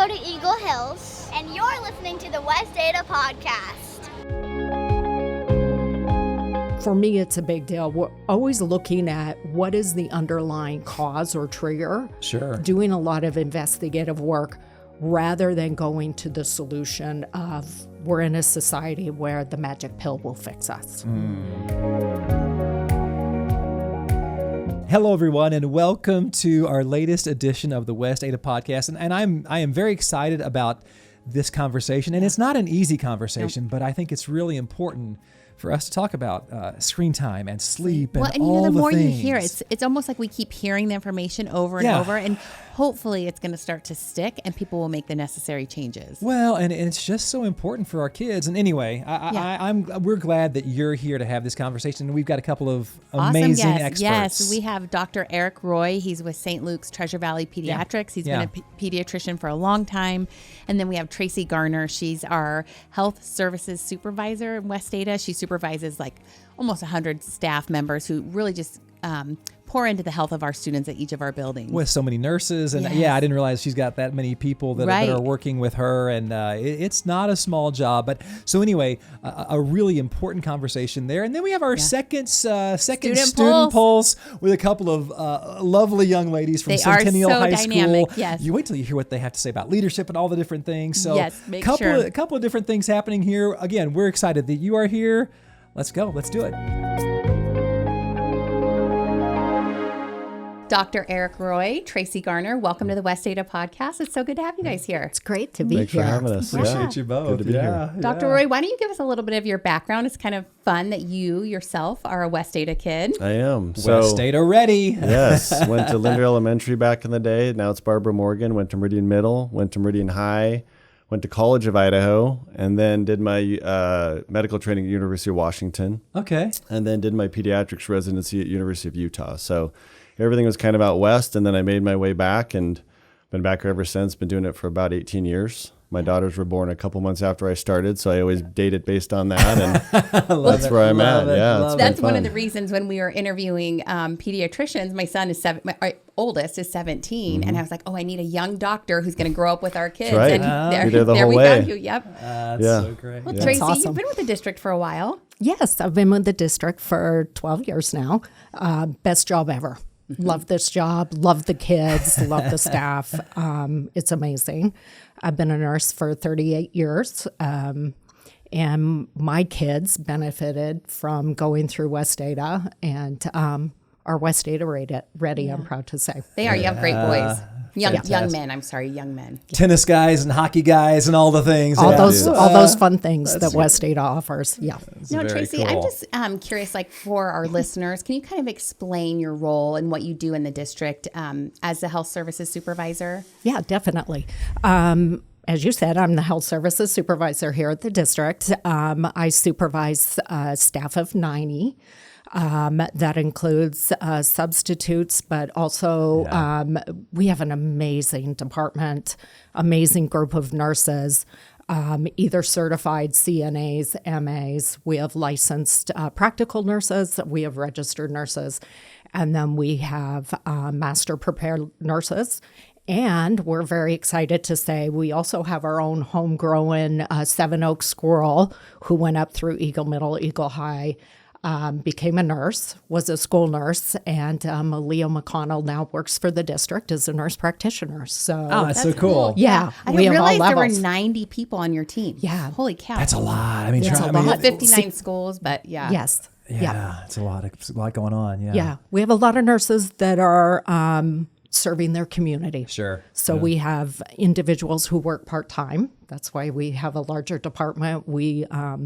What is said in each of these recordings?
go to Eagle Hills, and you're listening to the West Ada Podcast. For me, it's a big deal. We're always looking at what is the underlying cause or trigger. Sure. Doing a lot of investigative work rather than going to the solution of we're in a society where the magic pill will fix us. Hello, everyone, and welcome to our latest edition of the West Ada Podcast. And I am very excited about this conversation. And it's not an easy conversation, but I think it's really important for us to talk about screen time and sleep and all the things. Well, and the more you hear it, it's almost like we keep hearing the information over and over, and hopefully it's going to start to stick and people will make the necessary changes. Well, and it's just so important for our kids. And anyway, we're glad that you're here to have this conversation. And we've got a couple of amazing experts. Yes, we have Dr. Eric Roy. He's with St. Luke's Treasure Valley Pediatrics. He's been a pediatrician for a long time. And then we have Tracey Garner. She's our Health Services Supervisor in West Ada. She supervises like almost 100 staff members who really just pour into the health of our students at each of our buildings. With so many nurses. And I didn't realize she's got that many people that are working with her. And it's not a small job. But so anyway, a really important conversation there. And then we have our second student pulse with a couple of lovely young ladies from Centennial High School. Yes. You wait till you hear what they have to say about leadership and all the different things. So a couple of different things happening here. Again, we're excited that you are here. Let's go. Let's do it. Dr. Eric Roy, Tracey Garner, welcome to the West Ada Podcast. It's so good to have you guys here. It's great to be Thanks here. for having us. Appreciate you both. Good to be here. Dr. Roy, why don't you give us a little bit of your background? It's kind of fun that you yourself are a West Ada kid. I am. West Ada ready. Yes. Went to Linder Elementary back in the day. Now it's Barbara Morgan. Went to Meridian Middle. Went to Meridian High. Went to College of Idaho. And then did my medical training at University of Washington. Okay. And then did my pediatrics residency at University of Utah. So everything was kind of out west, and then I made my way back and been back ever since. Been doing it for about 18 years. My daughters were born a couple months after I started, so I always date it based on that, and that's where I'm at. Yeah, that's one of the reasons when we were interviewing pediatricians. My son is my oldest is 17, and I was like, I need a young doctor who's going to grow up with our kids. Right. And there we way. found you. Yep. That's so great. Well, Yeah. Tracey, awesome. you've been with the district for a while. Yes, I've been with the district for 12 years now. Best job ever. Love this job, love the kids, love the staff. It's amazing. I've been a nurse for 38 years, and my kids benefited from going through West Ada and are West Ada ready, I'm proud to say. They are. You have great boys. Young men. I'm sorry, young men. Tennis guys and hockey guys and all the things. All those fun things that West Ada offers. Yeah. No, Tracey, cool. I'm just curious, like for our listeners, can you kind of explain your role and what you do in the district as the Health Services Supervisor? Yeah, definitely. As you said, I'm the Health Services Supervisor here at the district. I supervise a staff of 90. That includes substitutes, but also we have an amazing department, amazing group of nurses, either certified CNAs, MAs. We have licensed practical nurses. We have registered nurses. And then we have master prepared nurses. And we're very excited to say we also have our own homegrown Seven Oaks squirrel who went up through Eagle Middle, Eagle High, became a nurse, was a school nurse, and Leo McConnell now works for the district as a nurse practitioner. So that's so cool. Yeah, I we didn't have all realize there were levels. 90 people on your team. Yeah. Holy cow. That's a lot. I mean, It's a lot. 59 schools, but yeah. Yes. Yeah, it's a lot going on. Yeah. Yeah. We have a lot of nurses that are serving their community. Sure. So we have individuals who work part-time. That's why we have a larger department. We are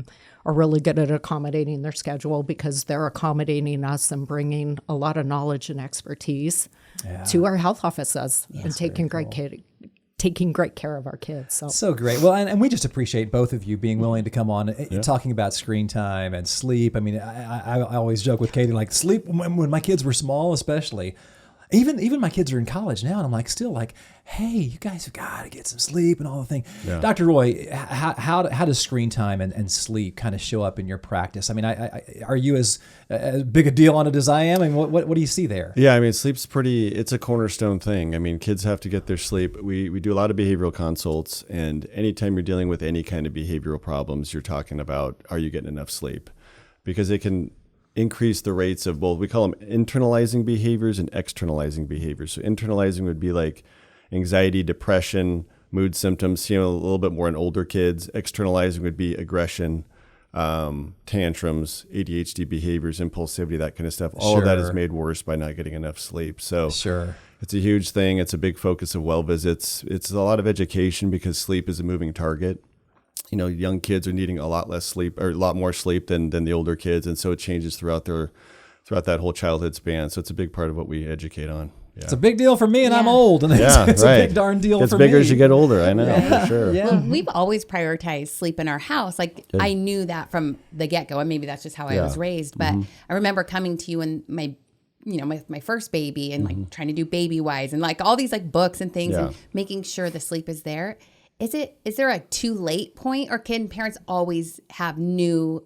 really good at accommodating their schedule because they're accommodating us and bringing a lot of knowledge and expertise to our health offices and taking great care of our kids. So great. Well, and we just appreciate both of you being willing to come on talking about screen time and sleep. I mean, I always joke with Katie, like sleep when my kids were small, especially. Even my kids are in college now, and I'm like, still like, hey, you guys have got to get some sleep and all the thing. Yeah. Dr. Roy, how does screen time and sleep kind of show up in your practice? I mean, are you as big a deal on it as I am? I mean, what do you see there? Yeah, I mean, sleep's it's a cornerstone thing. I mean, kids have to get their sleep. We do a lot of behavioral consults, and anytime you're dealing with any kind of behavioral problems, you're talking about, are you getting enough sleep? Because it can increase the rates of both, we call them internalizing behaviors and externalizing behaviors. So internalizing would be like anxiety, depression, mood symptoms, a little bit more in older kids. Externalizing would be aggression, tantrums, ADHD behaviors, impulsivity, that kind of stuff. All of that is made worse by not getting enough sleep. So it's a huge thing. It's a big focus of well visits. It's a lot of education because sleep is a moving target. Young kids are needing a lot less sleep or a lot more sleep than the older kids. And so it changes throughout that whole childhood span. So it's a big part of what we educate on. Yeah. It's a big deal for me, and I'm old. And it's a big darn deal for me. It's bigger as you get older, I know, for sure. Yeah. Well, we've always prioritized sleep in our house. Like, I knew that from the get-go, and maybe that's just how I was raised. But I remember coming to you and my first baby and like trying to do Baby Wise and like all these like books and things and making sure the sleep is there. Is there a too late point, or can parents always have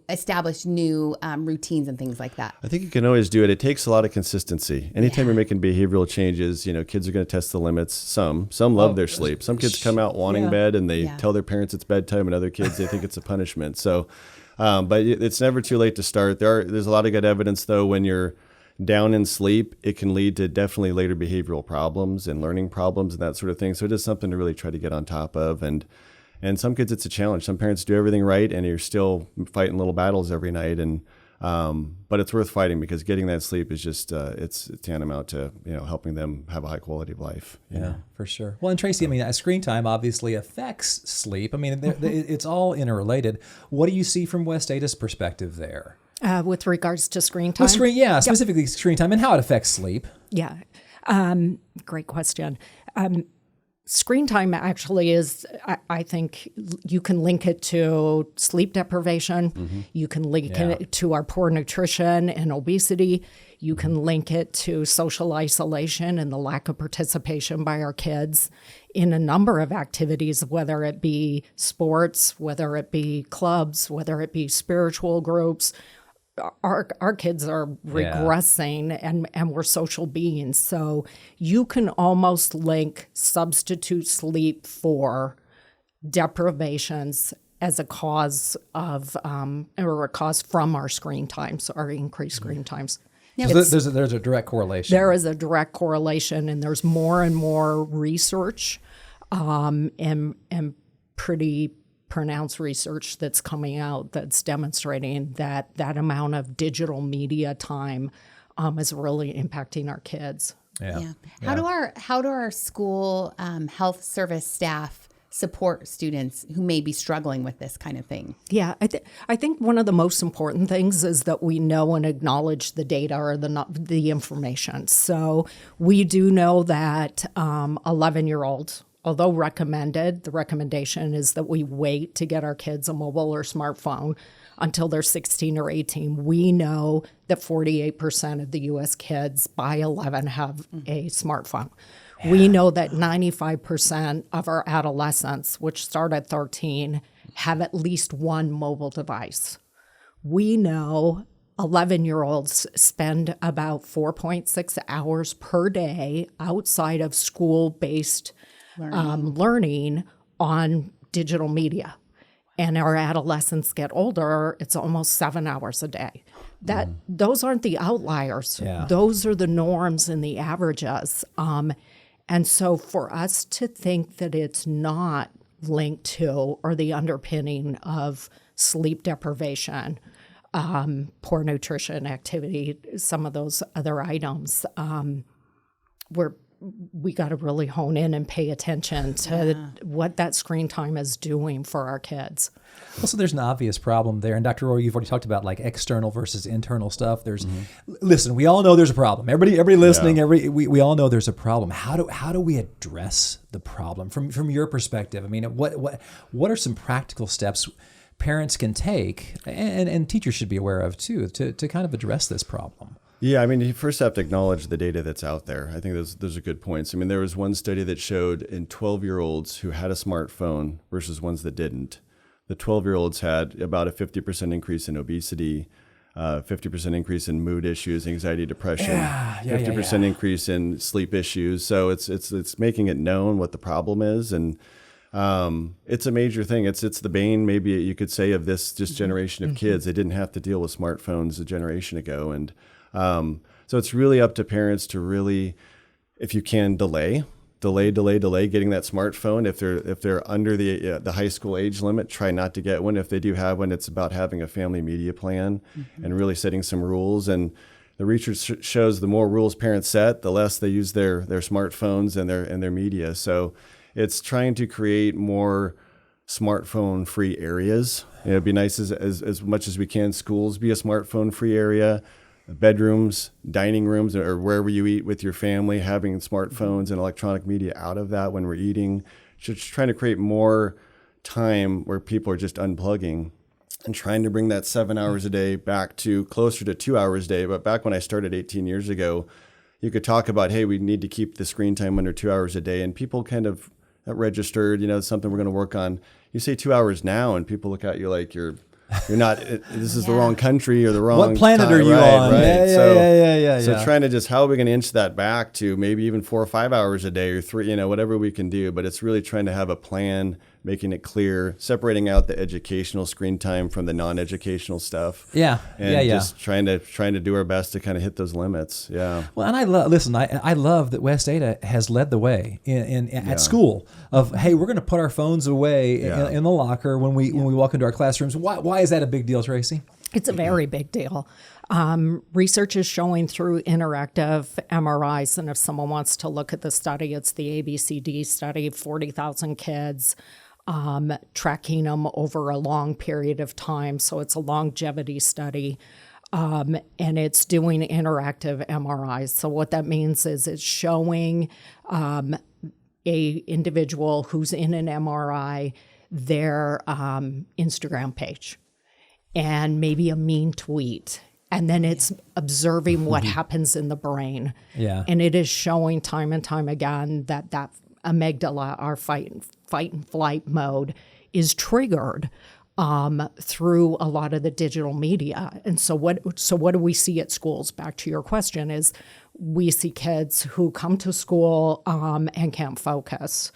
established new routines and things like that? I think you can always do it. It takes a lot of consistency. Anytime you're making behavioral changes, kids are going to test the limits. Some love their sleep. Some kids come out wanting bed and they tell their parents it's bedtime, and other kids, they think it's a punishment. So, but it's never too late to start. There's a lot of good evidence though, when you're down in sleep, it can lead to definitely later behavioral problems and learning problems and that sort of thing. So it is something to really try to get on top of. And some kids, it's a challenge. Some parents do everything right, and you're still fighting little battles every night. And but it's worth fighting, because getting that sleep is just it's tantamount to helping them have a high quality of life. Yeah, for sure. Well, and Tracey, I mean, screen time obviously affects sleep. I mean, it's all interrelated. What do you see from West Ada's perspective there? With regards to screen time? Specifically screen time and how it affects sleep. Yeah. Great question. Screen time actually is, I think you can link it to sleep deprivation. You can link it to our poor nutrition and obesity. You can link it to social isolation and the lack of participation by our kids in a number of activities, whether it be sports, whether it be clubs, whether it be spiritual groups. Our kids are regressing and we're social beings. So you can almost link substitute sleep for deprivations as a cause of or a cause from our screen times, our increased screen times. So there's a direct correlation. There is a direct correlation, and there's more and more research and pretty pronounced research that's coming out that's demonstrating that amount of digital media time is really impacting our kids. Yeah. How do our school health service staff support students who may be struggling with this kind of thing? Yeah, I think one of the most important things is that we know and acknowledge the data or the information. So we do know that 11-year-olds, although recommended, the recommendation is that we wait to get our kids a mobile or smartphone until they're 16 or 18. We know that 48% of the U.S. kids by 11 have a smartphone. Yeah. We know that 95% of our adolescents, which start at 13, have at least one mobile device. We know 11-year-olds spend about 4.6 hours per day outside of school-based learning on digital media. And our adolescents get older, it's almost 7 hours a day. Those aren't the outliers. Yeah. Those are the norms and the averages. And so for us to think that it's not linked to or the underpinning of sleep deprivation, poor nutrition, activity, some of those other items, we got to really hone in and pay attention to what that screen time is doing for our kids. Well, so there's an obvious problem there. And Dr. Roy, you've already talked about like external versus internal stuff. Listen, we all know there's a problem. Everybody listening, we all know there's a problem. How do we address the problem from your perspective? I mean, what are some practical steps parents can take and teachers should be aware of too to kind of address this problem? Yeah, I mean, you first have to acknowledge the data that's out there. I think those are good points. I mean, there was one study that showed in 12-year-olds who had a smartphone versus ones that didn't. The 12-year-olds had about a 50% increase in obesity, 50% increase in mood issues, anxiety, depression, 50% increase in sleep issues. So it's making it known what the problem is, and it's a major thing. It's the bane, maybe you could say, of this generation of kids. They didn't have to deal with smartphones a generation ago, and so it's really up to parents to really, if you can, delay getting that smartphone. If they're under the high school age limit, try not to get one. If they do have one, it's about having a family media plan and really setting some rules. And the research shows the more rules parents set, the less they use their smartphones and their media. So it's trying to create more smartphone-free areas. It'd be nice as much as we can, schools be a smartphone-free area. Bedrooms, dining rooms, or wherever you eat with your family, having smartphones and electronic media out of that when we're eating. Just trying to create more time where people are just unplugging and trying to bring that 7 hours a day back to closer to 2 hours a day. But back when I started 18 years ago, you could talk about, hey, we need to keep the screen time under 2 hours a day. And people kind of registered, it's something we're going to work on. You say 2 hours now, and people look at you like you're not, this is the wrong country or the wrong What planet time, are you on? Right. Yeah. So trying to just, how are we going to inch that back to maybe even 4 or 5 hours a day or 3, whatever we can do. But it's really trying to have a plan, making it clear, separating out the educational screen time from the non-educational stuff. Just trying to do our best to kind of hit those limits. Yeah. Well, and I love that West Ada has led the way at school of, hey, we're going to put our phones away in the locker when we walk into our classrooms. Why is that a big deal, Tracey? It's a very big deal. Research is showing through interactive MRIs, and if someone wants to look at the study, it's the ABCD study, 40,000 kids, tracking them over a long period of time. So it's a longevity study, and it's doing interactive MRIs. So what that means is it's showing a individual who's in an MRI their Instagram page and maybe a mean tweet. And then it's observing what happens in the brain. Yeah. And it is showing time and time again that amygdala, our fight and flight mode, is triggered through a lot of the digital media. And so what do we see at schools? Back to your question, is we see kids who come to school and can't focus.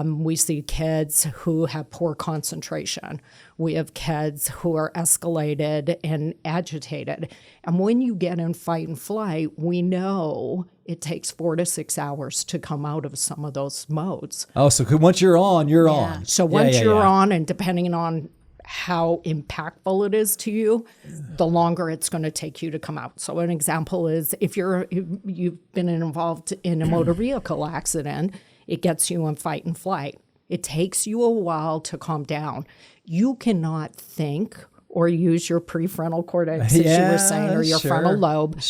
We see kids who have poor concentration. We have kids who are escalated and agitated. And when you get in fight and flight, we know it takes 4 to 6 hours to come out of some of those modes. Oh, so once you're on, you're on. So once you're on, and depending on how impactful it is to you, the longer it's going to take you to come out. So an example is if you've been involved in a motor vehicle accident, it gets you in fight and flight. It takes you a while to calm down. You cannot think or use your prefrontal cortex, as you were saying, or your frontal lobe,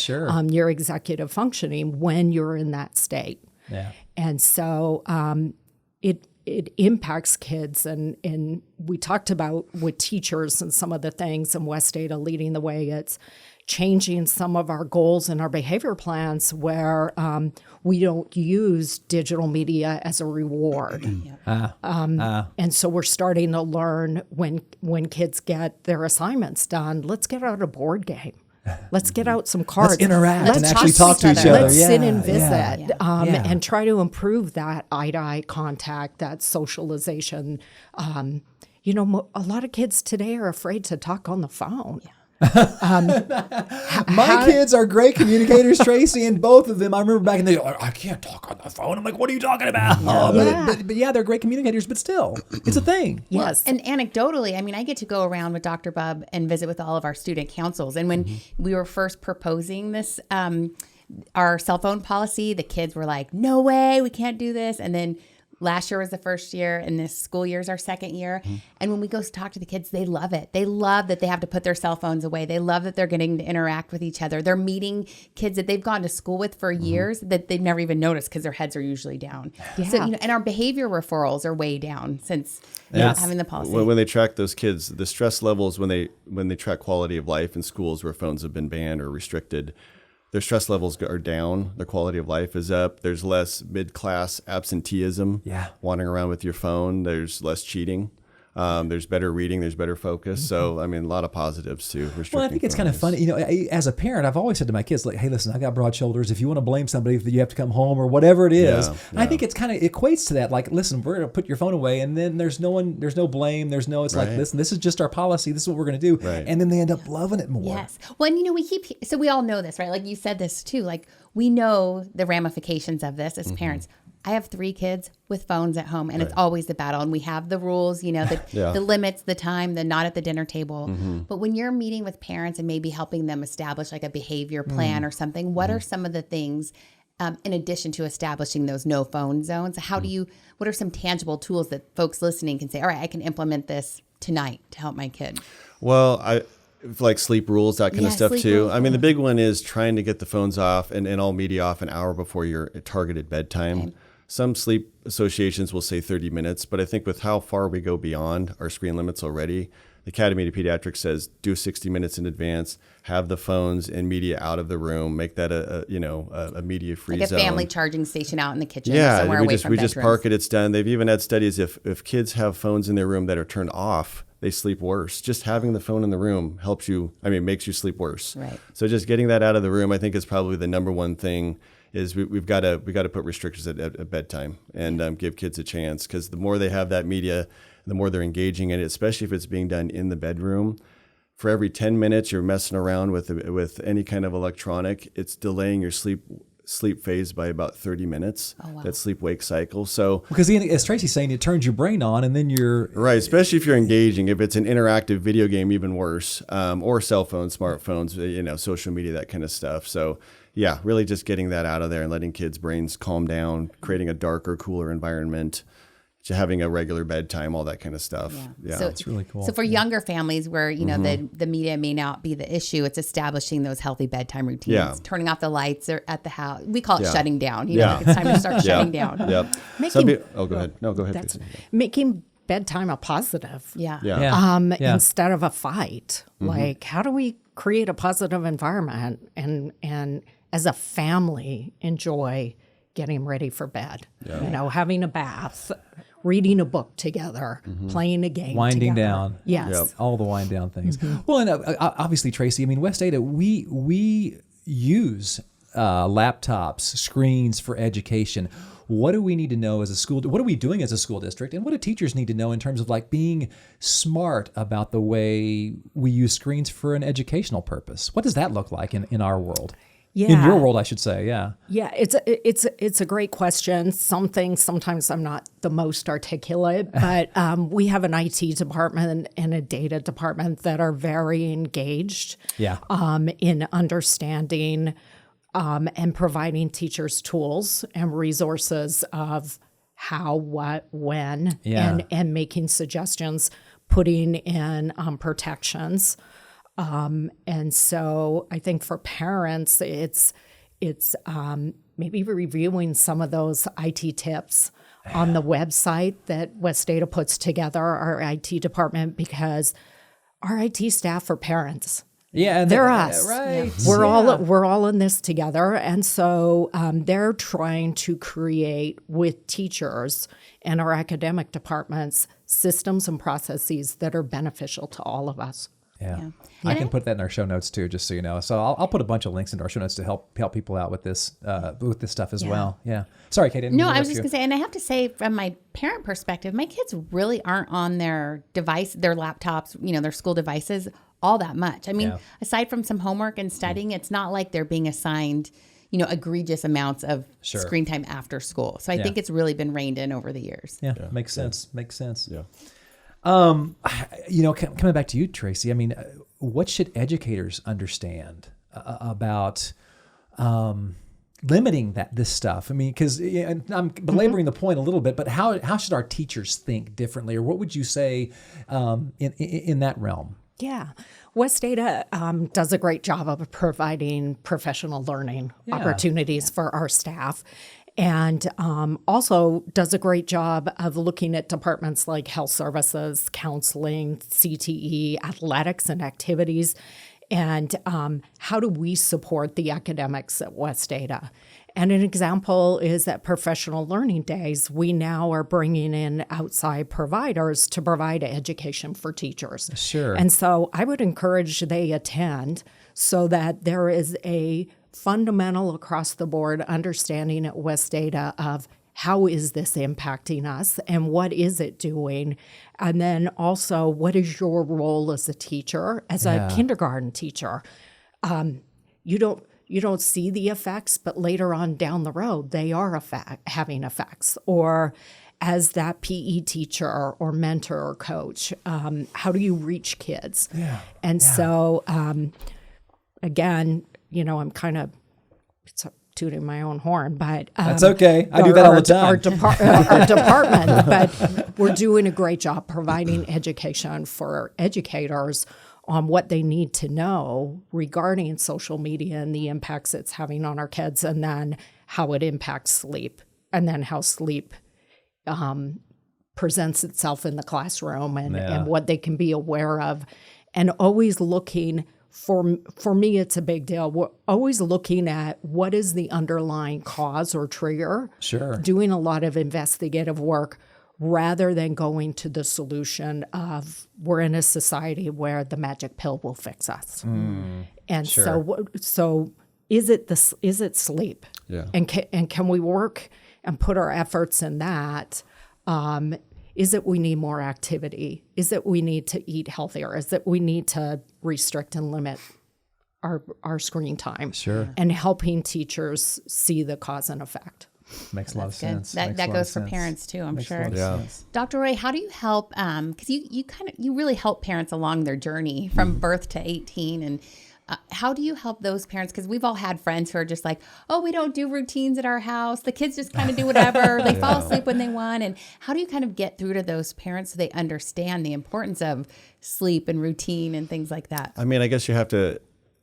your executive functioning when you're in that state. Yeah. And so it impacts kids. And we talked about with teachers and some of the things, and West Ada leading the way. It's changing some of our goals and our behavior plans where we don't use digital media as a reward. And so we're starting to learn when kids get their assignments done, let's get out a board game. Let's get out some cards. Let's interact and actually talk to each other. Let's sit and visit and try to improve that eye-to-eye contact, that socialization. A lot of kids today are afraid to talk on the phone. My kids are great communicators, Tracey, and both of them. I remember back in the day, I can't talk on the phone. I'm like, what are you talking about? But they're great communicators, but still, it's a thing. Yes. And anecdotally, I get to go around with Dr. Bub and visit with all of our student councils. And when we were first proposing this, our cell phone policy, the kids were like, no way, we can't do this. And then last year was the first year, and this school year is our second year. And when we go talk to the kids, they love it. They love that they have to put their cell phones away. They love that they're getting to interact with each other. They're meeting kids that they've gone to school with for years that they've never even noticed because their heads are usually down. Yeah. So, and our behavior referrals are way down since having the policy. When they track those kids, the stress levels when they track quality of life in schools where phones have been banned or restricted, their stress levels are down, their quality of life is up. There's less mid-class absenteeism. Wandering around with your phone. There's less cheating. There's better reading, there's better focus. So, I mean, a lot of positives to restricting. Well, I think it's kind of funny. You know, as a parent, I've always said to my kids, like, hey, listen, I got broad shoulders. If you want to blame somebody, you have to come home or whatever it is. I think it's kind of equates to that. Like, listen, we're going to put your phone away, and then there's no blame. It's like, listen, this is just our policy. This is what we're going to do. And then they end up loving it more. Yes. Well, and, you know, we all know this, right? Like you said this too. Like, we know the ramifications of this as parents. I have 3 kids with phones at home, and it's always the battle. And we have the rules, you know, the limits, the time, the not at the dinner table. But when you're meeting with parents and maybe helping them establish like a behavior plan or something, what are some of the things, in addition to establishing those no phone zones? What are some tangible tools that folks listening can say, all right, I can implement this tonight to help my kid? Well, like sleep rules, that kind of stuff too. I mean, the big one is trying to get the phones off and all media off an hour before your targeted bedtime. Okay. Some sleep associations will say 30 minutes, but I think with how far we go beyond our screen limits already, the Academy of Pediatrics says do 60 minutes in advance, have the phones and media out of the room, make that a media free like zone. Like a family charging station out in the kitchen or somewhere away from bedrooms. We just park it, it's done. They've even had studies if kids have phones in their room that are turned off, they sleep worse. Just having the phone in the room makes you sleep worse. Right. So just getting that out of the room, I think, is probably the number one thing. Is we've got to put restrictions at bedtime and give kids a chance, because the more they have that media, the more they're engaging in it, especially if it's being done in the bedroom. For every 10 minutes you're messing around with any kind of electronic, it's delaying your sleep phase by about 30 minutes. Oh, wow. That sleep-wake cycle. So because as Tracey's saying, it turns your brain on, and then you're right. Especially if you're engaging. If it's an interactive video game, even worse. Or cell phones, smartphones, social media, that kind of stuff. So yeah, really just getting that out of there and letting kids' brains calm down, creating a darker, cooler environment, having a regular bedtime, all that kind of stuff. Yeah. So it's really cool. So for younger families where, you know, the media may not be the issue, it's establishing those healthy bedtime routines, turning off the lights or at the house. We call it shutting down. You know, it's time to start shutting down. Go ahead. No, go ahead. Making bedtime a positive. Instead of a fight. Like, how do we create a positive environment and as a family enjoy getting ready for bed? You know, having a bath, reading a book together, playing a game winding together. Down. Yes. All the wind down things. Well, and obviously, Tracey, I mean, West Ada, we use laptops, screens for education. What do we need to know as a school? What are we doing as a school district? And what do teachers need to know in terms of like being smart about the way we use screens for an educational purpose? What does that look like in our world? Yeah. In your world, I should say, yeah. Yeah, it's a great question. Sometimes I'm not the most articulate, but we have an IT department and a data department that are very engaged in understanding and providing teachers tools and resources of how, what, when, and making suggestions, putting in protections. And so I think for parents, it's maybe reviewing some of those IT tips on the website that West Ada puts together, our IT department, because our IT staff are parents. Yeah, and they're us. Right. Yeah. We're all in this together, and so they're trying to create with teachers and our academic departments systems and processes that are beneficial to all of us. Yeah. I can put that in our show notes too, just so you know. So I'll put a bunch of links into our show notes to help people out with this stuff as well. Yeah. Sorry, Kate. No, I was just gonna say, and I have to say, from my parent perspective, my kids really aren't on their device, their laptops, their school devices all that much. I mean, aside from some homework and studying, it's not like they're being assigned, egregious amounts of screen time after school. So I think it's really been reined in over the years. Yeah. Makes sense. Yeah. Coming back to you, Tracey, I mean, what should educators understand about limiting this stuff? I mean, because I'm belaboring the point a little bit, but how should our teachers think differently, or what would you say in that realm? Yeah. West Ada does a great job of providing professional learning opportunities for our staff. And also does a great job of looking at departments like health services, counseling, CTE, athletics and activities, And how do we support the academics at West Ada? And an example is at Professional Learning Days, we now are bringing in outside providers to provide education for teachers. Sure. And so I would encourage they attend so that there is a fundamental across the board understanding at West Ada of how is this impacting us and what is it doing? And then also, what is your role as a teacher, as a kindergarten teacher? You don't see the effects, but later on down the road, they are having effects. Or as that PE teacher or mentor or coach, how do you reach kids? So, again, I'm kind of tooting my own horn, but that's okay. I do that all the time. Our department, but we're doing a great job providing education for educators on what they need to know regarding social media and the impacts it's having on our kids, and then how it impacts sleep, and then how sleep presents itself in the classroom, and what they can be aware of, and always looking. For me, it's a big deal. We're always looking at what is the underlying cause or trigger. Sure. Doing a lot of investigative work rather than going to the solution of we're in a society where the magic pill will fix us. And so is it sleep? Yeah. And can we work and put our efforts in that? Is it we need more activity? Is it we need to eat healthier? Is it we need to restrict and limit our screen time? Sure. And helping teachers see the cause and effect. Makes a lot of sense. That goes for parents too, I'm sure. Dr. Roy, how do you help? Because you really help parents along their journey from birth to 18, and how do you help those parents? Because we've all had friends who are just like, oh, we don't do routines at our house. The kids just kind of do whatever. They fall asleep when they want. And how do you kind of get through to those parents so they understand the importance of sleep and routine and things like that? I mean, I guess you have to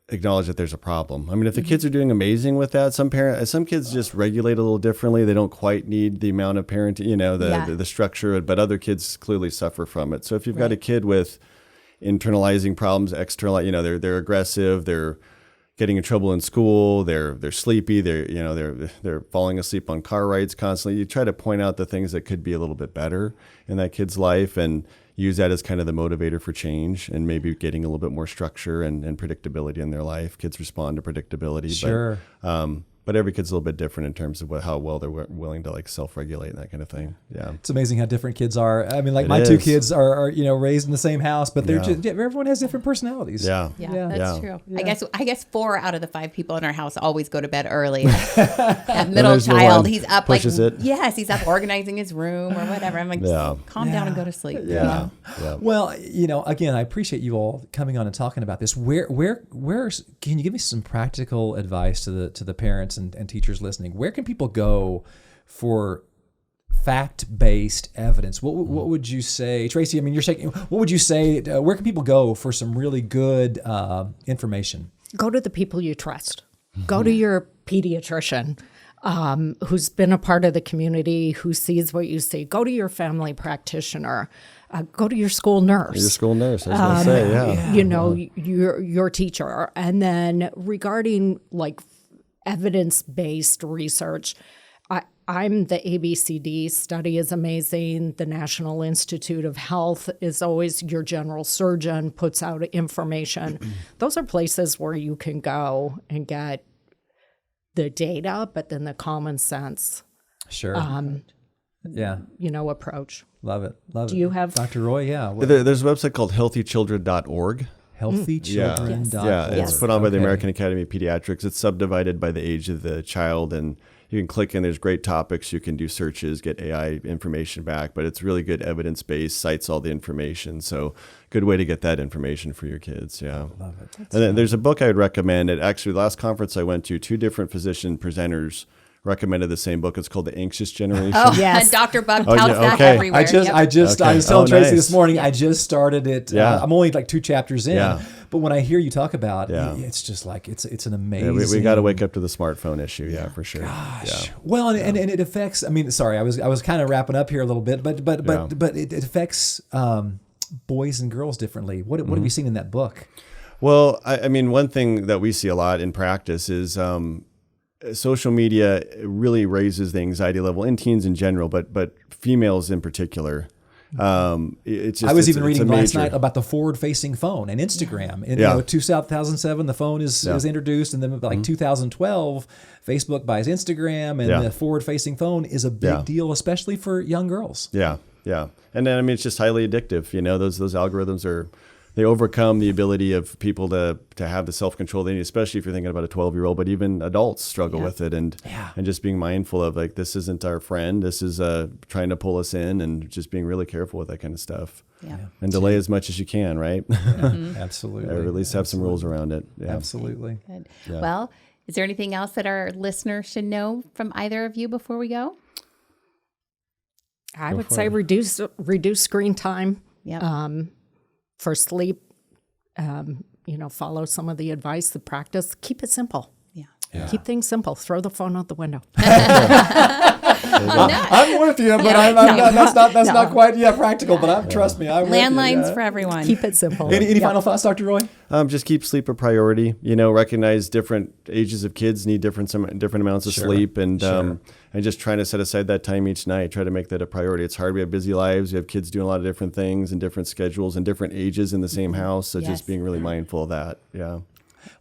acknowledge that there's a problem. I mean, if the kids are doing amazing with that, some kids just regulate a little differently. They don't quite need the amount of parenting, the structure, but other kids clearly suffer from it. So if you've got a kid with internalizing problems, they're aggressive, they're getting in trouble in school, they're sleepy, they're falling asleep on car rides constantly. You try to point out the things that could be a little bit better in that kid's life and use that as kind of the motivator for change and maybe getting a little bit more structure and predictability in their life. Kids respond to predictability. Sure. But every kid's a little bit different in terms of how well they're willing to self-regulate and that kind of thing. Yeah, it's amazing how different kids are. I mean, my two kids are raised in the same house, but they're everyone has different personalities. Yeah, that's true. Yeah. I guess 4 out of the 5 people in our house always go to bed early. That middle child, he's up he's up organizing his room or whatever. I'm like, calm down and go to sleep. Yeah. Well, again, I appreciate you all coming on and talking about this. Where can you give me some practical advice to the parents and teachers listening? Where can people go for fact-based evidence? What would you say, Tracey? I mean, you're saying, what would you say? Where can people go for some really good information? Go to the people you trust. Go to your pediatrician, who's been a part of the community, who sees what you see. Go to your family practitioner. Go to your school nurse. Your school nurse, I was going to say, your teacher. And then regarding evidence-based research, I'm the ABCD study is amazing. The National Institute of Health is always, your general surgeon puts out information. Those are places where you can go and get the data, but then the common sense. Sure. Approach. Love it. Do you have Dr. Roy? Yeah. There's a website called healthychildren.org. Healthychildren.org. Yeah, it's put on by the American Academy of Pediatrics. It's subdivided by the age of the child, and you can click in. There's great topics. You can do searches, get AI information back, but it's really good evidence-based, cites all the information. So good way to get that information for your kids. Yeah. Love it. And then there's a book I would recommend. Actually, the last conference I went to, 2 different physician presenters recommended the same book. It's called The Anxious Generation. Oh, yes. And Dr. Bub touts that everywhere. I was telling Tracey this morning, I just started it. I'm only 2 chapters in. Yeah. But when I hear you talk about it, it's just it's an amazing... Yeah, we got to wake up to the smartphone issue. Yeah, for sure. Gosh. Yeah. Well, and it affects... I mean, sorry, I was kind of wrapping up here a little bit, but it affects boys and girls differently. What have you seen in that book? Well, I mean, one thing that we see a lot in practice is social media really raises the anxiety level in teens in general, but females in particular. It's just, I was even reading last night about the forward-facing phone and Instagram. In 2007, the phone is introduced, and then like 2012, Facebook buys Instagram, and the forward-facing phone is a big deal, especially for young girls. Yeah. And then, I mean, it's just highly addictive. Those algorithms they overcome the ability of people to have the self-control they need, especially if you're thinking about a 12-year-old, but even adults struggle with it, and just being mindful of like, this isn't our friend, this is trying to pull us in, and just being really careful with that kind of stuff. And delay as much as you can, right? Absolutely. Or at least have some rules around it. Absolutely. Good. Well, is there anything else that our listeners should know from either of you before we go? I would say reduce screen time. For sleep, follow some of the advice, the practice. Keep it simple. Yeah. Keep things simple. Throw the phone out the window. I'm with you, but that's not quite practical. But trust me, I'm landlines for everyone. Keep it simple. Any final thoughts, Dr. Roy? Just keep sleep a priority. Recognize different ages of kids need different amounts of sleep, and just trying to set aside that time each night. Try to make that a priority. It's hard. We have busy lives. We have kids doing a lot of different things and different schedules and different ages in the same house. So just being really mindful of that. Yeah.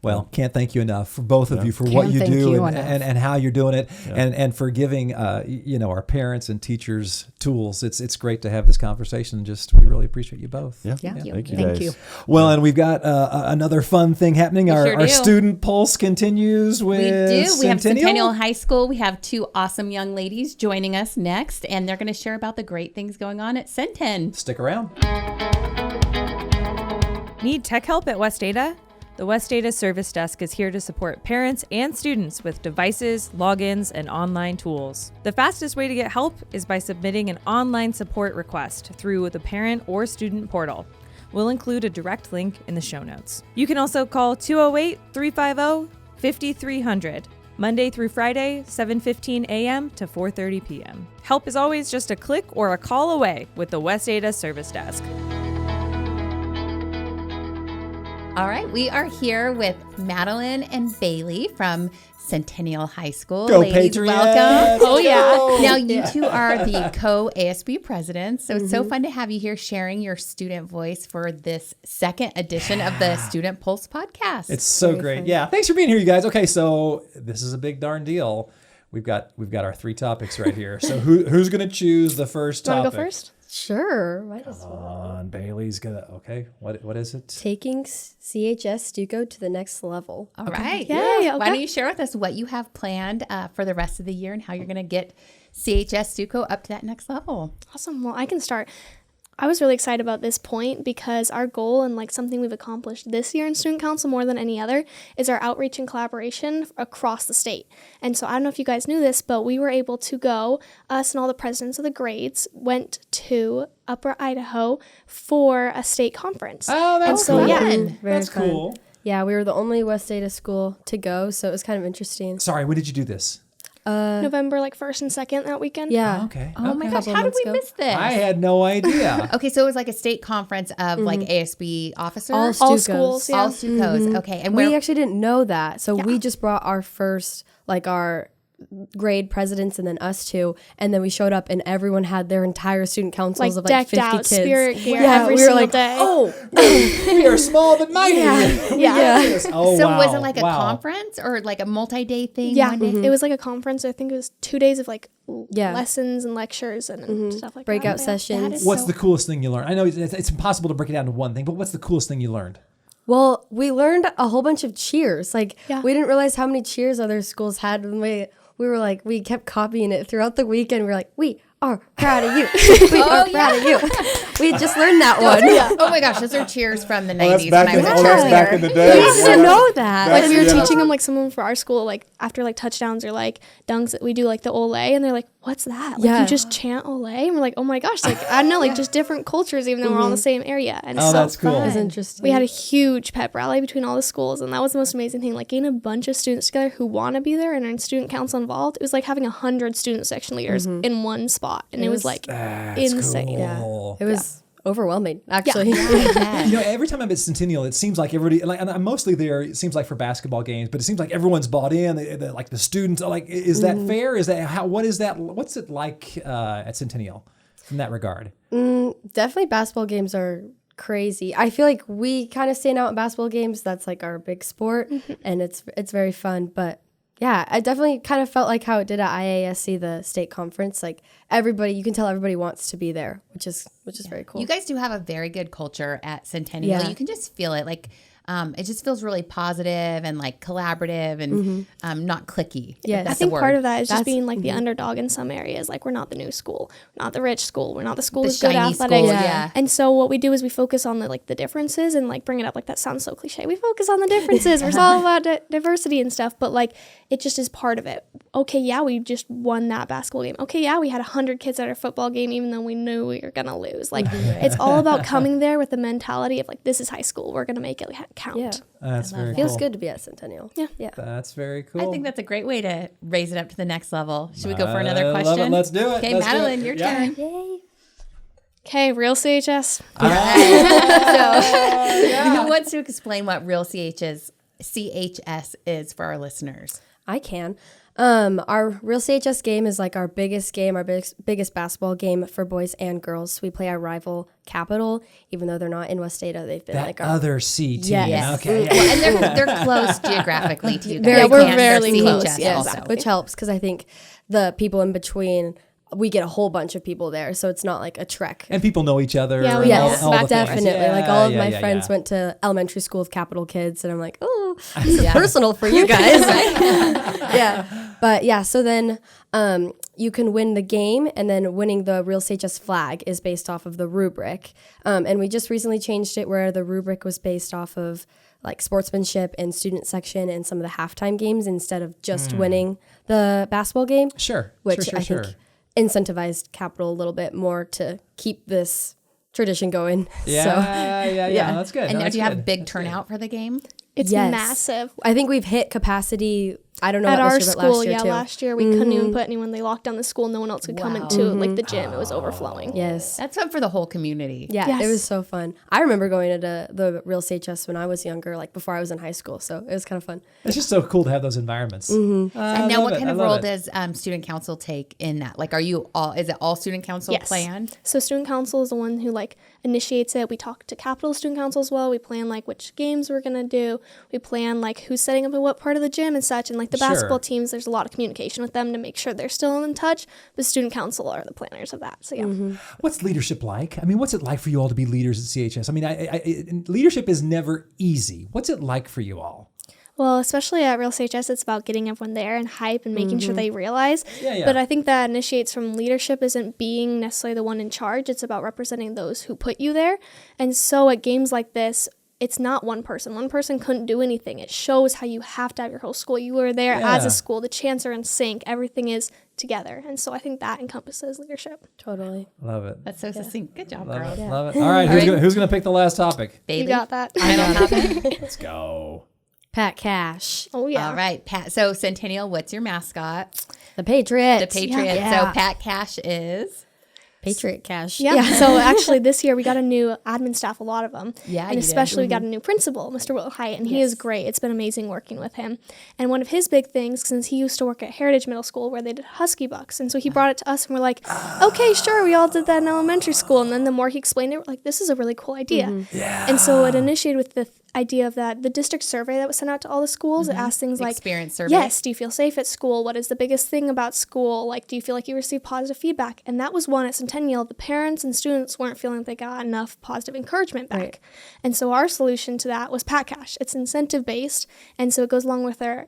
Well, can't thank you enough for both of you for what you do and how you're doing it, and for giving our parents and teachers tools. It's great to have this conversation. We really appreciate you both. Thank you. Thank you. Well, and we've got another fun thing happening. Our student pulse continues with We have Centennial High School. We have 2 awesome young ladies joining us next, and they're going to share about the great things going on at Centen. Stick around. Need tech help at West Ada? The West Ada Service Desk is here to support parents and students with devices, logins, and online tools. The fastest way to get help is by submitting an online support request through the parent or student portal. We'll include a direct link in the show notes. You can also call 208-350-5300, Monday through Friday, 7:15 a.m. to 4:30 p.m. Help is always just a click or a call away with the West Ada Service Desk. All right, we are here with Madeline and Bailey from Centennial High School. Go Ladies, Patriots! welcome. Oh, yeah. Now, you two are the co-ASB presidents, so it's so fun to have you here sharing your student voice for this second edition of the Student Pulse podcast. It's so great. Fun. Yeah, thanks for being here, you guys. Okay, so this is a big darn deal. We've got our 3 topics right here. So who's going to choose the first topic? Want to go first? Sure. Come on, Bailey's gonna. Okay, what is it? Taking CHS Stuco to the next level. All right. Yeah. Why don't you share with us what you have planned for the rest of the year and how you're going to get CHS Stuco up to that next level? Awesome. Well, I can start. I was really excited about this point because our goal and something we've accomplished this year in Student Council more than any other is our outreach and collaboration across the state. And so I don't know if you guys knew this, but we were able to go, us and all the presidents of the grades went to Upper Idaho for a state conference. Oh, that's cool. That's cool. Yeah, we were the only West Ada school to go, so it was kind of interesting. Sorry, when did you do this? November 1st and 2nd that weekend. Yeah. Okay. Oh my gosh, how did we miss this? I had no idea. Okay, so it was like a state conference of ASB officers? All schools, yeah. All Stucos, okay. And we actually didn't know that, so we just brought our first, our grade presidents and then us 2, and then we showed up and everyone had their entire student councils of 50 decked out, kids. Spirit gear every we single were day. Oh, we are small but mighty. Yeah. Oh, so wow. was it a conference or a multi-day thing? Yeah, one day? it was a conference. I think it was 2 days of lessons and lectures and stuff like breakout that. sessions. What's the coolest thing you learned? I know it's impossible to break it down to one thing, but what's the coolest thing you learned? Well, we learned a whole bunch of cheers. We didn't realize how many cheers other schools had when we kept copying it throughout the weekend. We were like, we are proud of you. We are proud of you. We had just learned that one. Oh my gosh, those are cheers from the 90s. That's back in the day. We didn't know that. We were teaching them some of them for our school, after touchdowns or dunks, we do the Ole, and they're like, what's that? You just chant Ole? And we're like, oh my gosh, I don't know, just different cultures, even though we're all in the same area. And that's cool. That was interesting. We had a huge pep rally between all the schools, and that was the most amazing thing. Getting a bunch of students together who want to be there and are in student council involved. It was like having 100 student section leaders in one spot, and it was insane. Cool. Yeah, it was overwhelming, actually. Every time I'm at Centennial, it seems like everybody, and I'm mostly there, it seems like for basketball games, but it seems like everyone's bought in, like the students, is that fair? Is that what's it like at Centennial in that regard? Definitely basketball games are crazy. I feel like we kind of stand out in basketball games. That's like our big sport, and it's very fun, but yeah, I definitely kind of felt like how it did at IASC, the state conference. Like you can tell everybody wants to be there, which is very cool. You guys do have a very good culture at Centennial. Yeah. You can just feel it. Like it just feels really positive and like collaborative and not cliquey. Yes. I think part of that is just being like the underdog in some areas. Like we're not the new school, we're not the rich school, we're not the school with good athletics. Yeah. And so what we do is we focus on the differences and like bring it up. Like that sounds so cliche. We focus on the differences. We're all about diversity and stuff. But like it just is part of it. Okay, yeah, we just won that basketball game. Okay, yeah, we had 100 kids at our football game, even though we knew we were gonna lose. Like it's all about coming there with the mentality of like this is high school. We're gonna make it count. Yeah. That's very cool. Feels good to be at Centennial. Yeah. That's very cool. I think that's a great way to raise it up to the next level. Should we go for another question? Love it. Let's do it. Okay, Let's do Madeline, it. your turn. Yay. Okay, real CHS. All right. Who wants to explain what real CHS is for our listeners? I can. Our real CHS game is like our biggest game, our biggest basketball game for boys and girls. We play our rival Capital, even though they're not in Westata. They've been That like our other C team. Yes. Okay. Well, and they're close geographically to you guys. Very we're close. very They're close, CHS yes. also. which helps because I think the people in between, we get a whole bunch of people there, so it's not like a trek. And people know each other. Yeah, and we Yes, all the things. definitely. Like all of my friends yeah. went to elementary school with Capital kids, and I'm like, oh, this is personal for you guys. Yeah. But yeah, so then you can win the game, and then winning the Real CHS flag is based off of the rubric. And we just recently changed it where the rubric was based off of like sportsmanship and student section and some of the halftime games instead of just winning the basketball game. Sure. Which I think incentivized Capital a little bit more to keep this tradition going. Yeah, So, yeah. That's good. And No, now that's do you have a good. big That's turnout for the game? It's Yes. massive. I think we've hit capacity. I don't know At about our this year, but school, last year too. last year we couldn't even put anyone. They locked down the school. No one else could come into like the gym. It was overflowing. Yes. That's fun for the whole community. Yeah, Yes. it was so fun. I remember going to the Real CHS when I was younger, like before I was in high school. So it was kind of fun. It's just so cool to have those environments. And now what kind of role does does student council take in that? Like, is it all student council Yes. planned? So student council is the one who like initiates it. We talk to Capital Student Council as well. We plan like which games we're gonna do. We plan like who's setting up in what part of the gym and such. And like the Sure. basketball teams, there's a lot of communication with them to make sure they're still in touch. The student council are the planners of that. So yeah. What's leadership like? I mean, what's it like for you all to be leaders at CHS? I mean, leadership is never easy. What's it like for you all? Well, especially at Real CHS, it's about getting everyone there and hype and making sure they realize. Yeah. But I think that initiates from leadership isn't being necessarily the one in charge. It's about representing those who put you there. And so at games like this, it's not one person. One person couldn't do anything. It shows how you have to have your whole school. You were there as a school. The chants are in sync. Everything is together. And so I think that encompasses leadership. Totally. Love it. That's so succinct. Good job, Love girls. it. Love it. All right. Who's gonna pick the last topic? Bailey, You got that? final topic. Let's go. Pat Cash, Oh, yeah. All right, Pat. So Centennial, what's your mascot? the Patriots. The Patriots. Yeah. So Pat Cash is. Patriot Cash. Yeah. So actually this year we got a new admin staff, a lot of them. Yeah, And you especially we got a new principal, Mr. Will Hyatt, and he is great. It's been amazing working with him. And one of his big things, since he used to work at Heritage Middle School where they did Husky Bucks, and so he brought it to us and we're like, okay, sure, we all did that in elementary school. And then the more he explained it, we're like, this is a really cool idea. Yeah. And so it initiated with the idea of that the district survey that was sent out to all the schools. It asked things like, Experience survey. yes, do you feel safe at school? What is the biggest thing about school? Like, do you feel like you receive positive feedback? And that was one at Centennial. The parents and students weren't feeling like they got enough positive encouragement back. Right. And so our solution to that was Pat Cash. It's incentive based, and so it goes along with our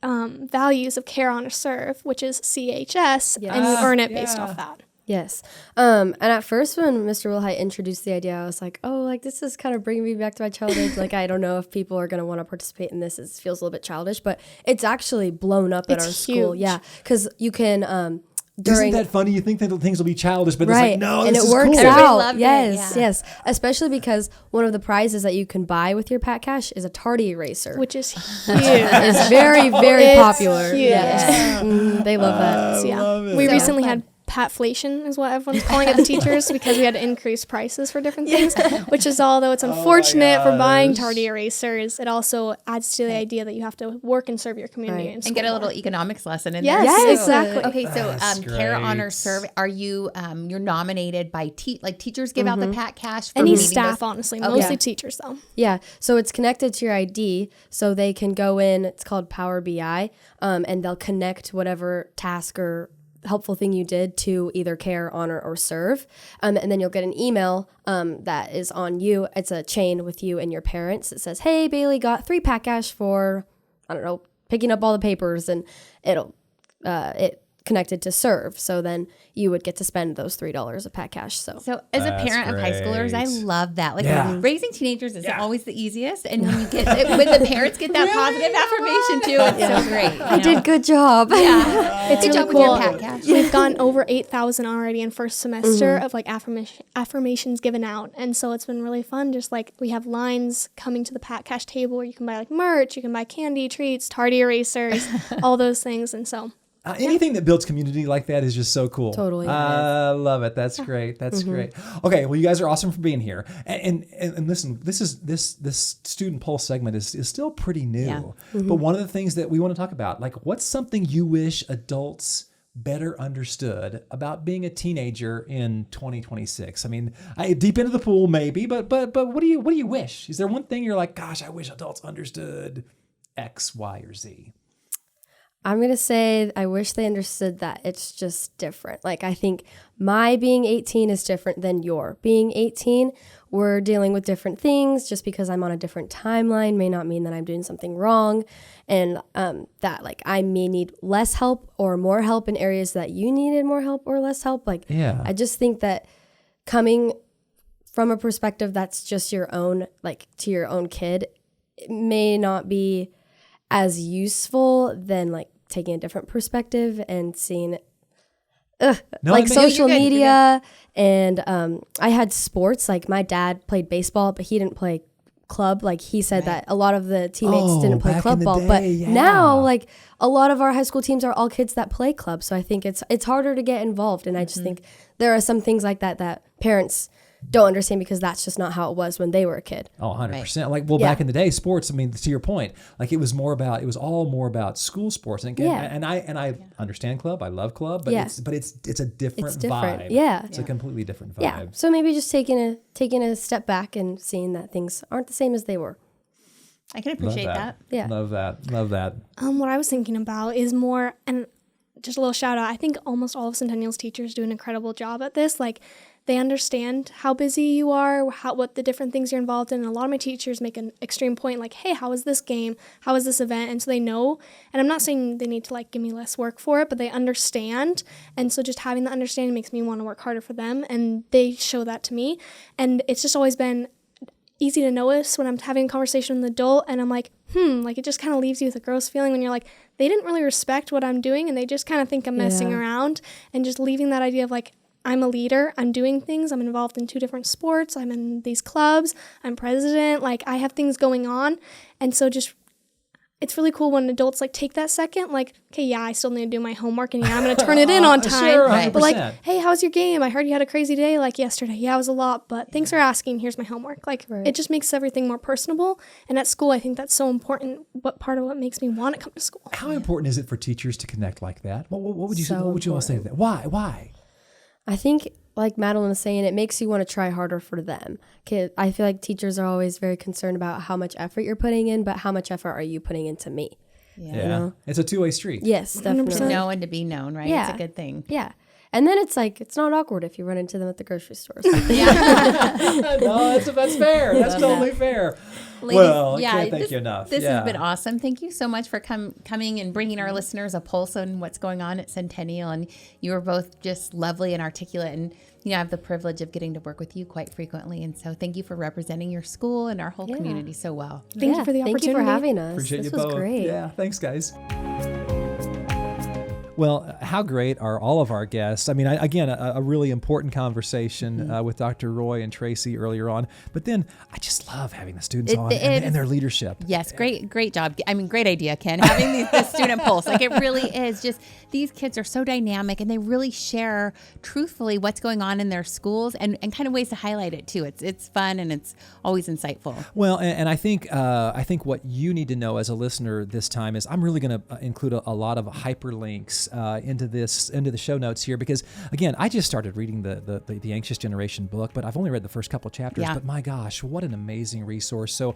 values of care, honor, serve, which is CHS, and you earn it based off that. Yes. And at first when Mr. Wilhite introduced the idea, I was like, oh, like this is kind of bringing me back to my childhood. Like, I don't know if people are going to want to participate in this. It feels a little bit childish, but it's actually blown up at our school. huge. Yeah. Because you can, Isn't during that funny? You think that things will be childish, but right, it's like, no, and this it is works cool. Everybody out. loved it, Yes, yeah. yes. Especially because one of the prizes that you can buy with your Pat Cash is a tardy eraser, Which is huge. is very, very It's popular. huge. Yes. They love that. So, yeah. love it. We So recently fun. had patflation is what everyone's calling it, the teachers, because we had to increase prices for different things, which is, although it's unfortunate for buying tardy erasers, it also adds to the idea that you have to work and serve your community and get a little economics lesson in there. Yes, exactly. Okay, so Care Honor Serve, are you you're nominated by teachers give out the Pat Cash for any staff, honestly, mostly teachers though. Yeah, so it's connected to your ID, so they can go in. It's called Power BI, and they'll connect whatever task or helpful thing you did to either Care, Honor, or Serve, and then you'll get an email that is on you. It's a chain with you and your parents. It says, "Hey, Bailey got 3 Pat Cash for, I don't know, picking up all the papers," and it connected to Serve. So then you would get to spend those $3 of Pat Cash. So as a parent of high schoolers, I love that. Like raising teenagers is always the easiest, and when you get when the parents get that positive affirmation too, it's so great. I did good job. Yeah, it's good really job cool. with your Pat Cash. We've gotten over 8,000 already in first semester of like affirmations given out, and so it's been really fun. Just like we have lines coming to the Pat Cash table where you can buy like merch, you can buy candy, treats, tardy erasers, all those things, and so. Anything that builds community like that is just so cool. Totally. I love it. That's great. That's great. Okay, well, you guys are awesome for being here. And listen, this student pulse segment is still pretty new. Yeah. But one of the things that we want to talk about, like, what's something you wish adults better understood about being a teenager in 2026? I mean, deep into the pool maybe, but what do you wish? Is there one thing you're like, gosh, I wish adults understood X, Y, or Z? I'm going to say I wish they understood that it's just different. Like, I think my being 18 is different than your being 18. We're dealing with different things. Just because I'm on a different timeline may not mean that I'm doing something wrong. And that, like, I may need less help or more help in areas that you needed more help or less help. Like, I just think that coming from a perspective that's just your own, like, to your own kid, it may not be as useful than, like, taking a different perspective and seeing like social media. And I had sports, like my dad played baseball, but he didn't play club. Like he said that a lot of the teammates didn't play club ball, but now like a lot of our high school teams are all kids that play club. So I think it's harder to get involved. And I just think there are some things like that parents don't understand because that's just not how it was when they were a kid. Oh, 100%. Like, well, back in the day, sports, I mean, to your point, like it was all more about school sports. And I understand club. I love club, but it's a different vibe. Yeah. It's a completely different vibe. Yeah. So maybe just taking a step back and seeing that things aren't the same as they were. I can appreciate that. Yeah. Love that. What I was thinking about is more, and just a little shout out, I think almost all of Centennial's teachers do an incredible job at this. Like, they understand how busy you are, what the different things you're involved in. And a lot of my teachers make an extreme point, like, hey, how is this game? How is this event? And so they know, and I'm not saying they need to like give me less work for it, but they understand. And so just having the understanding makes me want to work harder for them. And they show that to me. And it's just always been easy to notice when I'm having a conversation with an adult and I'm like, like it just kind of leaves you with a gross feeling when you're like, they didn't really respect what I'm doing and they just kind of think I'm messing around, and just leaving that idea of like, I'm a leader, I'm doing things, I'm involved in 2 different sports, I'm in these clubs, I'm president, like I have things going on. And so just, it's really cool when adults like take that second, like, okay, I still need to do my homework and I'm going to turn it in on time. Sure, 100%. But like, hey, how's your game? I heard you had a crazy day like yesterday. Yeah, it was a lot, but thanks for asking. Here's my homework. Like it just makes everything more personable. And at school, I think that's so important. What part of what makes me want to come to school. How important is it for teachers to connect like that? What would you all say to that? Why? I think, like Madeline was saying, it makes you want to try harder for them. I feel like teachers are always very concerned about how much effort you're putting in, but how much effort are you putting into me? Yeah. You know? It's a two-way street. Yes, definitely. To know and to be known, right? Yeah. It's a good thing. Yeah. And then it's like, it's not awkward if you run into them at the grocery store. No, that's fair. That's totally fair. Ladies, well, I can't thank you enough. This has been awesome. Thank you so much for coming and bringing our listeners a pulse on what's going on at Centennial. And you are both just lovely and articulate. And, I have the privilege of getting to work with you quite frequently. And so thank you for representing your school and our whole community so well. Thank you for the opportunity. Thank you for having us. Appreciate this you was both. great. Yeah, thanks, guys. Well, how great are all of our guests? I mean, again, a really important conversation with Dr. Roy and Tracey earlier on. But then I just love having the students on and their leadership. Yes, great job. I mean, great idea, Ken, having the student pulse. Like, it really is just, these kids are so dynamic and they really share truthfully what's going on in their schools and kind of ways to highlight it too. It's fun and it's always insightful. Well, and I think what you need to know as a listener this time is I'm really going to include a lot of hyperlinks into the show notes here, because again, I just started reading the Anxious Generation book, but I've only read the first couple chapters. But my gosh, what an amazing resource! So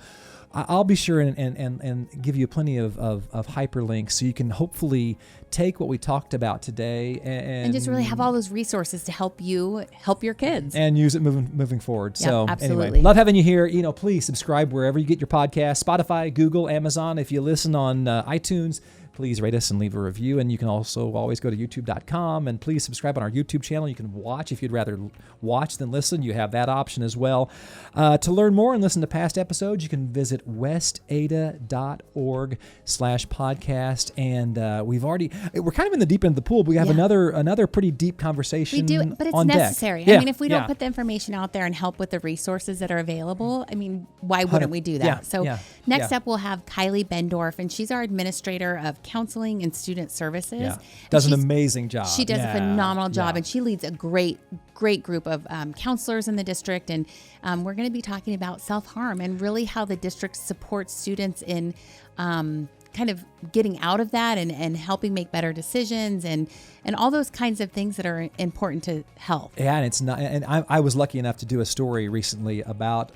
I'll be sure and give you plenty of hyperlinks so you can hopefully take what we talked about today and just really have all those resources to help you help your kids and use it moving forward. Yep, so absolutely. Anyway, love having you here. Please subscribe wherever you get your podcast: Spotify, Google, Amazon. If you listen on iTunes, please rate us and leave a review. And you can also always go to youtube.com and please subscribe on our YouTube channel. You can watch if you'd rather watch than listen. You have that option as well. To learn more and listen to past episodes, you can visit westada.org/podcast. And we're kind of in the deep end of the pool, but we have another pretty deep conversation. We do, but it's necessary. I mean, if we don't put the information out there and help with the resources that are available, I mean, why wouldn't we do that? Next up, we'll have Kylie Bendorf, and she's our administrator of counseling and student services. Yeah. Does an amazing job. She does a phenomenal job, and she leads a great group of counselors in the district. And we're going to be talking about self-harm and really how the district supports students in kind of getting out of that and helping make better decisions and all those kinds of things that are important to health. Yeah, and it's not. And I was lucky enough to do a story recently about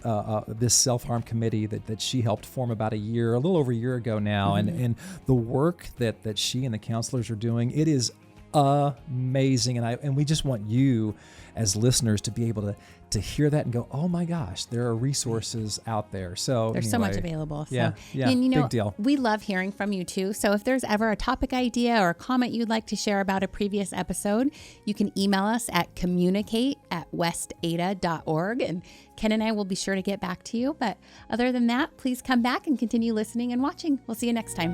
this self-harm committee that she helped form about a little over a year ago now, and the work that she and the counselors are doing. It is amazing, and we just want you as listeners to be able to hear that and go, oh my gosh, there are resources out there. So there's so much available. So, yeah, and big deal. We love hearing from you too. So if there's ever a topic idea or a comment you'd like to share about a previous episode, you can email us at communicate@westada.org, and Ken and I will be sure to get back to you. But other than that, please come back and continue listening and watching. We'll see you next time.